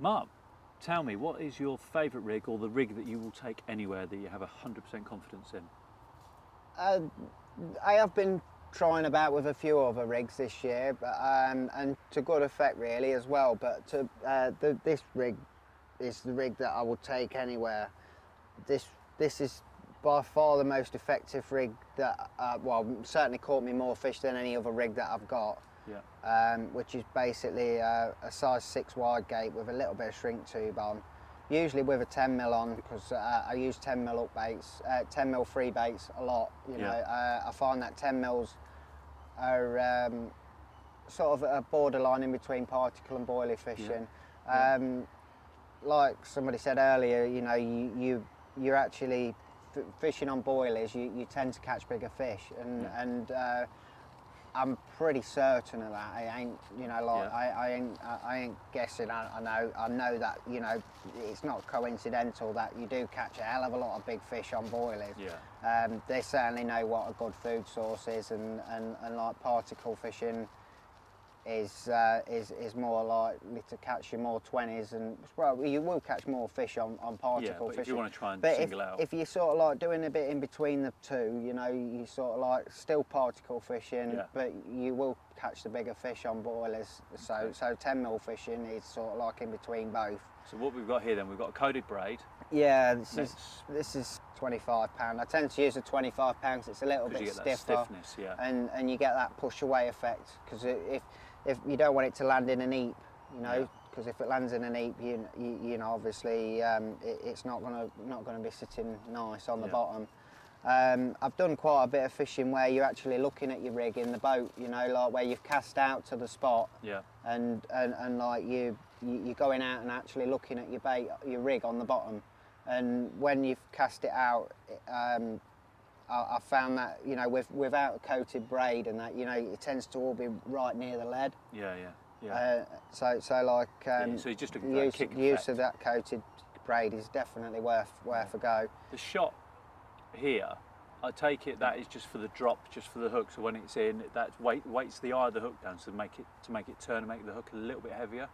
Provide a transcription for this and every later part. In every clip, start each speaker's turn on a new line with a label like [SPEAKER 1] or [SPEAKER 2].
[SPEAKER 1] Mark, tell me, what is your favourite rig, or the rig that you will take anywhere that you have 100% confidence in?
[SPEAKER 2] I have been trying about with a few other rigs this year, but, and to good effect really as well. But this rig is the rig that I will take anywhere. This is by far the most effective rig that, well, certainly caught me more fish than any other rig that I've got.
[SPEAKER 1] Yeah.
[SPEAKER 2] Which is basically a size 6 wide gate with a little bit of shrink tube on. Usually with a 10mm on, because I use 10mm up baits, 10mm free baits a lot. You know, I find that 10mm are sort of a borderline in between particle and boilie fishing. Like somebody said earlier, you know, you're actually fishing on boilies. You tend to catch bigger fish, and I'm pretty certain of that. I ain't, you know, like I ain't guessing. I know that, you know, it's not coincidental that you do catch a hell of a lot of big fish on boilies.
[SPEAKER 1] Yeah.
[SPEAKER 2] They certainly know what a good food source is, and like particle fishing is more likely to catch you more 20s, and well, you will catch more fish on particle fishing.
[SPEAKER 1] If you want to try and
[SPEAKER 2] but
[SPEAKER 1] single out.
[SPEAKER 2] if you're sort of like doing a bit in between the two, you know, you sort of like still particle fishing, but you will catch the bigger fish on boilers. So 10mm fishing is sort of like in between both.
[SPEAKER 1] So what we've got here then, we've got a coated braid.
[SPEAKER 2] Yeah, this is £25. I tend to use a £25 because it's a little bit stiffer.
[SPEAKER 1] That stiffness,
[SPEAKER 2] and you get that push away effect, because if you don't want it to land in an eep, you know, because if it lands in an eep, you know, obviously it's not gonna be sitting nice on the bottom. I've done quite a bit of fishing where you're actually looking at your rig in the boat, you know, like where you've cast out to the spot, and like you're going out and actually looking at your bait, your rig on the bottom, and when you've cast it out, I found that, you know, without a coated braid and that, you know, it tends to all be right near the lead. So like
[SPEAKER 1] so just a
[SPEAKER 2] use of that coated braid is definitely worth a go.
[SPEAKER 1] The shot here, I take it that is just for the drop, just for the hook. So when it's in, that weights the eye of the hook down to make it turn and make the hook a little bit heavier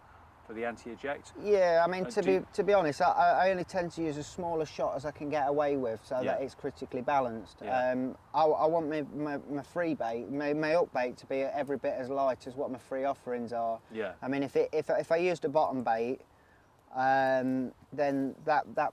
[SPEAKER 1] for the anti-eject.
[SPEAKER 2] Yeah, I mean, to be honest, I only tend to use as small a shot as I can get away with, so that it's critically balanced. I want my free bait, my up bait, to be every bit as light as what my free offerings are.
[SPEAKER 1] Yeah.
[SPEAKER 2] I mean, if I used a bottom bait, then that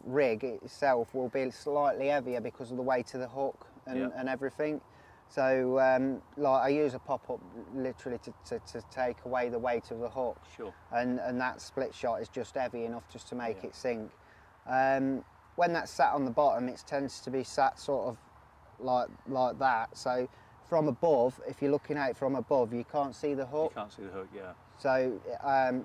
[SPEAKER 2] rig itself will be slightly heavier because of the weight of the hook and everything. So like I use a pop-up literally to take away the weight of the hook.
[SPEAKER 1] Sure.
[SPEAKER 2] And that split shot is just heavy enough just to make it sink. When that's sat on the bottom, it tends to be sat sort of like that. So from above, if you're looking at it from above, you can't see the hook.
[SPEAKER 1] You can't see the hook, yeah.
[SPEAKER 2] So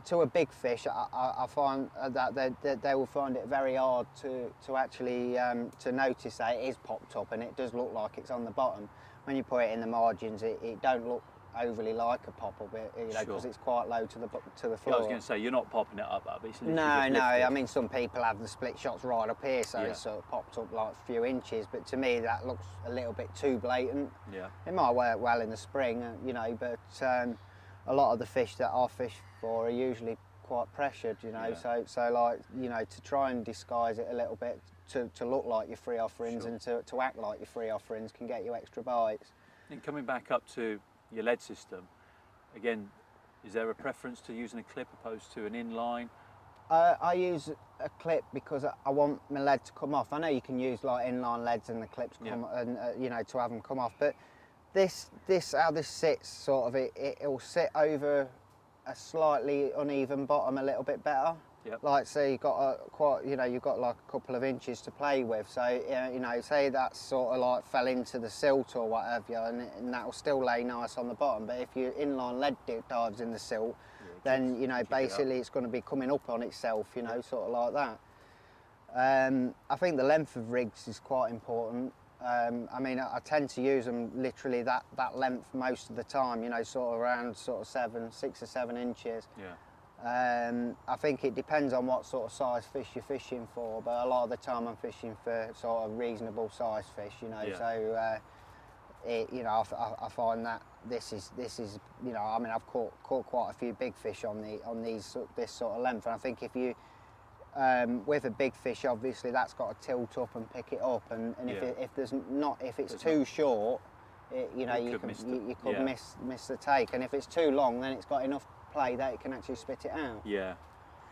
[SPEAKER 2] to a big fish, I find that they will find it very hard to actually to notice that it is popped up and it does look like it's on the bottom. When you put it in the margins, it don't look overly like a pop-up, you know, because it's quite low to the floor.
[SPEAKER 1] Yeah, I was going to say, you're not popping it up, it's
[SPEAKER 2] no. I mean, some people have the split shots right up here, so it's sort of popped up like a few inches. But to me, that looks a little bit too blatant.
[SPEAKER 1] Yeah.
[SPEAKER 2] It might work well in the spring, you know, but a lot of the fish that I fish for are usually quite pressured, you know. So like, you know, to try and disguise it a little bit to look like your free offerings and to act like your free offerings can get you extra bites.
[SPEAKER 1] And coming back up to your lead system, again, is there a preference to using a clip opposed to an inline?
[SPEAKER 2] I use a clip because I want my lead to come off. I know you can use like inline leads and the clips come and you know, to have them come off, but this how this sits, sort of it'll sit over a slightly uneven bottom a little bit better.
[SPEAKER 1] Yep.
[SPEAKER 2] Like, say you've got you've got like a couple of inches to play with. So you know, say that sort of like fell into the silt or whatever, and that will still lay nice on the bottom. But if your inline lead dives in the silt, then you know basically it's going to be coming up on itself. You know, sort of like that. I think the length of rigs is quite important. I mean, I tend to use them literally that length most of the time. You know, sort of around sort of 6 or 7 inches.
[SPEAKER 1] Yeah.
[SPEAKER 2] I think it depends on what sort of size fish you're fishing for, but a lot of the time I'm fishing for sort of reasonable size fish, you know. So you know, I find that this is, you know, I mean, I've caught quite a few big fish on this sort of length, and I think if you with a big fish, obviously that's got to tilt up and pick it up, and if it's too short, you know, you could miss the take, and if it's too long, then it's got enough play that it can actually spit it out.
[SPEAKER 1] Yeah,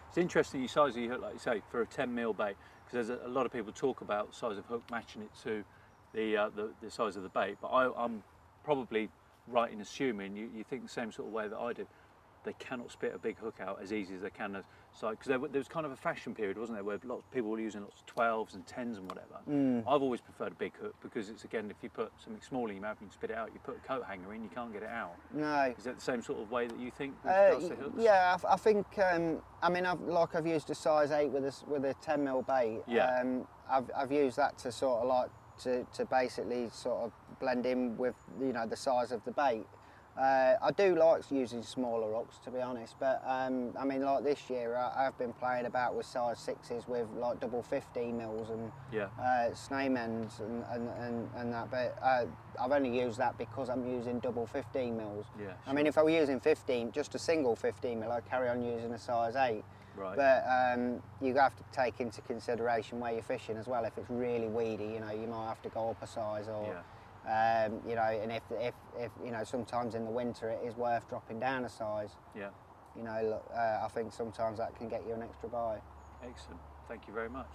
[SPEAKER 1] it's interesting you size of your hook, like you say, for a 10mm bait, because there's a lot of people talk about size of hook matching it to the size of the bait, but I'm probably right in assuming you think the same sort of way that I do. They cannot spit a big hook out as easy as they can as because there was kind of a fashion period, wasn't there, where lots of people were using lots of 12s and 10s and whatever. I've always preferred a big hook because it's, again, if you put something smaller in your mouth and you spit it out, you put a coat hanger in, you can't get it out.
[SPEAKER 2] No.
[SPEAKER 1] Is that the same sort of way that you think with regards to hooks?
[SPEAKER 2] Yeah, I think. I mean, I've used a size 8 with a 10mm bait.
[SPEAKER 1] Yeah.
[SPEAKER 2] I've used that to sort of like to basically sort of blend in with, you know, the size of the bait. I do like using smaller hooks, to be honest, but I mean, like this year I've been playing about with size 6s with like double 15mm and Snaimens and that, but I've only used that because I'm using double 15mm.
[SPEAKER 1] Yeah,
[SPEAKER 2] I mean, if I were using 15, just a single 15mm, I'd carry on using a size 8.
[SPEAKER 1] Right.
[SPEAKER 2] But you have to take into consideration where you're fishing as well. If it's really weedy, you know, you might have to go up a size, or you know, and if you know, sometimes in the winter it is worth dropping down a size.
[SPEAKER 1] Yeah.
[SPEAKER 2] You know, I think sometimes that can get you an extra bite.
[SPEAKER 1] Excellent. Thank you very much.